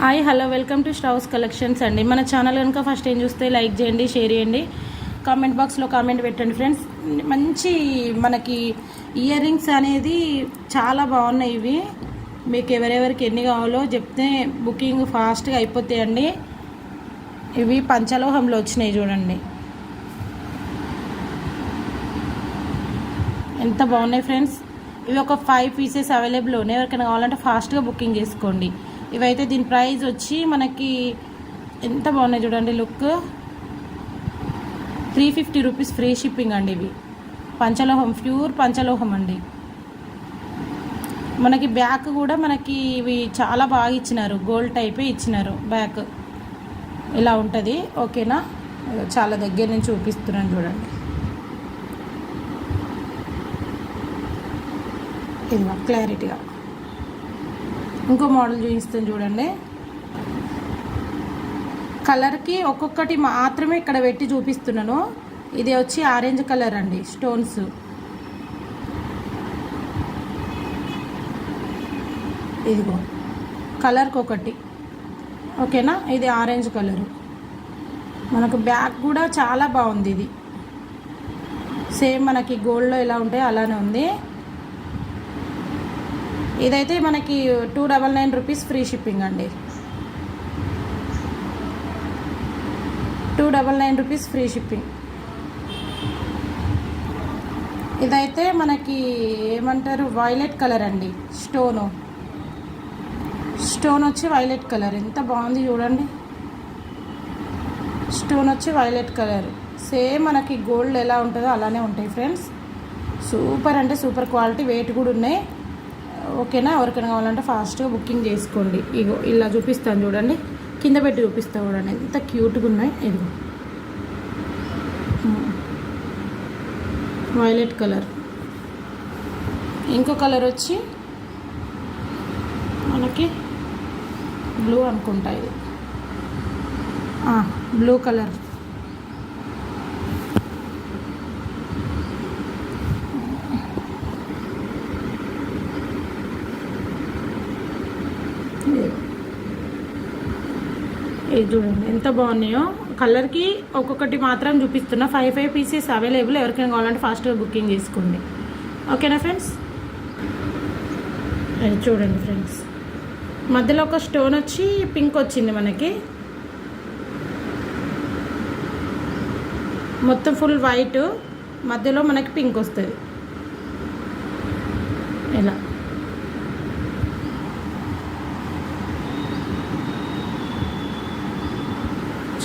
Hi hello welcome to stoves collections అండి. మన channel కనుక ఫస్ట్ ఏం చూస్తే లైక్ చేయండి, షేర్ చేయండి, కామెంట్ బాక్స్లో కామెంట్ పెట్టండి ఫ్రెండ్స్. మంచి మనకి ఇయర్ రింగ్స్ అనేది చాలా బాగున్నాయి. ఇవి మీకు ఎవరెవరికి ఎన్ని కావాలో చెప్తే బుకింగ్ ఫాస్ట్గా అయిపోతాయండి. ఇవి పంచలోహంలో వచ్చినాయి చూడండి, ఎంత బాగున్నాయి ఫ్రెండ్స్. ఇవి ఒక 5 పీసెస్ అవైలబుల్ ఉన్నాయి. ఎవరికైనా కావాలంటే ఫాస్ట్గా బుకింగ్ చేసుకోండి. ఇవైతే దీని ప్రైస్ వచ్చి మనకి ఎంత బాగున్నాయి చూడండి. లుక్ 350 రూపీస్ ఫ్రీ షిప్పింగ్ అండి. ఇవి పంచలోహం, ప్యూర్ పంచలోహం అండి. మనకి బ్యాక్ కూడా మనకి ఇవి చాలా బాగా ఇచ్చినారు, గోల్డ్ టైపే ఇచ్చినారు. బ్యాక్ ఇలా ఉంటుంది, ఓకేనా. చాలా దగ్గర నుంచి చూపిస్తున్నాను చూడండి. ఇది క్లారిటీగా ఇంకో మోడల్ చూపిస్తాను చూడండి. కలర్కి ఒక్కొక్కటి మాత్రమే ఇక్కడ పెట్టి చూపిస్తున్నాను. ఇది వచ్చి ఆరెంజ్ కలర్ అండి, స్టోన్స్. ఇదిగో కలర్కి ఒకటి, ఓకేనా. ఇది ఆరెంజ్ కలరు. మనకు బ్యాక్ కూడా చాలా బాగుంది. ఇది సేమ్ మనకి గోల్డ్లో ఎలా ఉంటాయో అలానే ఉంది. ఇదైతే మనకి 299 రూపీస్ ఫ్రీ షిప్పింగ్ అండి. 299 రూపీస్ ఫ్రీ షిప్పింగ్. ఇదైతే మనకి ఏమంటారు, వైలెట్ కలర్ అండి. స్టోన్ వచ్చి వైలెట్ కలర్, ఎంత బాగుంది చూడండి. స్టోన్ వచ్చి వైలెట్ కలర్, సేమ్ మనకి గోల్డ్ ఎలా ఉంటుందో అలానే ఉంటాయి ఫ్రెండ్స్. సూపర్ అంటే సూపర్ క్వాలిటీ, వెయిట్ కూడా ఉన్నాయి, ఓకేనా. ఎవరికైనా కావాలంటే ఫాస్ట్గా బుకింగ్ చేసుకోండి. ఇగో ఇలా చూపిస్తాను చూడండి, కింద పెట్టి చూపిస్తాను చూడండి, ఎంత క్యూట్గా ఉన్నాయి. ఇదిగో వైలెట్ కలర్. ఇంకో కలర్ వచ్చి మనకి బ్లూ అనుకుంటా, ఇది బ్లూ కలర్. ఇది చూడండి ఎంత బాగున్నాయో. కలర్కి ఒక్కొక్కటి మాత్రం చూపిస్తున్నా. 5 పీసెస్ అవైలబుల్. ఎవరికైనా కావాలంటే ఫాస్ట్గా బుకింగ్ చేసుకోండి, ఓకేనా ఫ్రెండ్స్. అది చూడండి ఫ్రెండ్స్, మధ్యలో ఒక స్టోన్ వచ్చి పింక్ వచ్చింది మనకి. మొత్తం ఫుల్ వైట్, మధ్యలో మనకి పింక్ వస్తుంది ఇలా.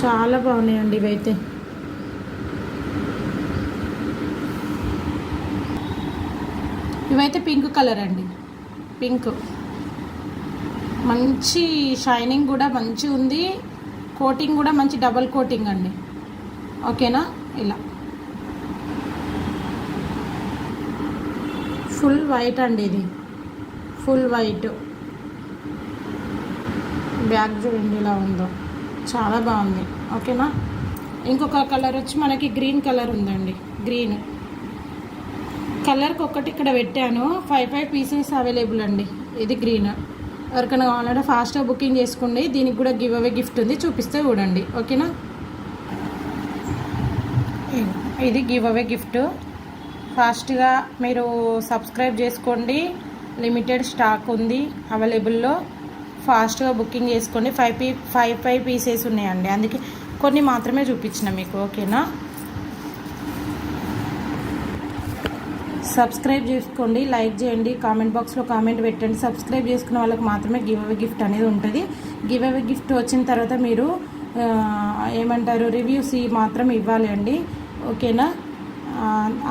చాలా బాగున్నాయండి ఇవైతే. ఇవైతే పింక్ కలర్ అండి. పింక్ మంచి షైనింగ్ కూడా మంచి ఉంది. కోటింగ్ కూడా మంచి డబల్ కోటింగ్ అండి, ఓకేనా. ఇలా ఫుల్ వైట్ అండి. ఇది ఫుల్ వైట్. బ్యాక్ చూడండి ఎలా ఉందో, చాలా బాగుంది, ఓకేనా. ఇంకొక కలర్ వచ్చి మనకి గ్రీన్ కలర్ ఉందండి. గ్రీన్ కలర్కి ఒక్కటి ఇక్కడ పెట్టాను. 5 పీసెస్ అవైలబుల్ అండి. ఇది గ్రీన్. ఎవరికైనా కావాలంటే ఫాస్ట్గా బుకింగ్ చేసుకోండి. దీనికి కూడా గివ్ అవే గిఫ్ట్ ఉంది, చూపిస్తే చూడండి, ఓకేనా. ఇది గివ్ అవే గిఫ్ట్. ఫాస్ట్గా మీరు సబ్స్క్రైబ్ చేసుకోండి. లిమిటెడ్ స్టాక్ ఉంది అవైలబుల్లో. ఫాస్ట్గా బుకింగ్ చేసుకోండి. 5 పీసెస్ ఉన్నాయండి, అందుకే కొన్ని మాత్రమే చూపించిన మీకు, ఓకేనా. సబ్స్క్రైబ్ చేసుకోండి, లైక్ చేయండి, కామెంట్ బాక్స్లో కామెంట్ పెట్టండి. సబ్స్క్రైబ్ చేసుకున్న వాళ్ళకి మాత్రమే గివ్ అవే గిఫ్ట్ అనేది ఉంటుంది. గివ్ అవే గిఫ్ట్ వచ్చిన తర్వాత మీరు ఏమంటారు, రివ్యూస్ మాత్రం ఇవ్వాలి అండి, ఓకేనా.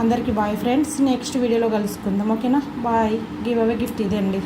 అందరికీ బాయ్ ఫ్రెండ్స్. నెక్స్ట్ వీడియోలో కలుసుకుందాం, ఓకేనా. బాయ్. గివ్ అవే గిఫ్ట్ ఇదే అండి.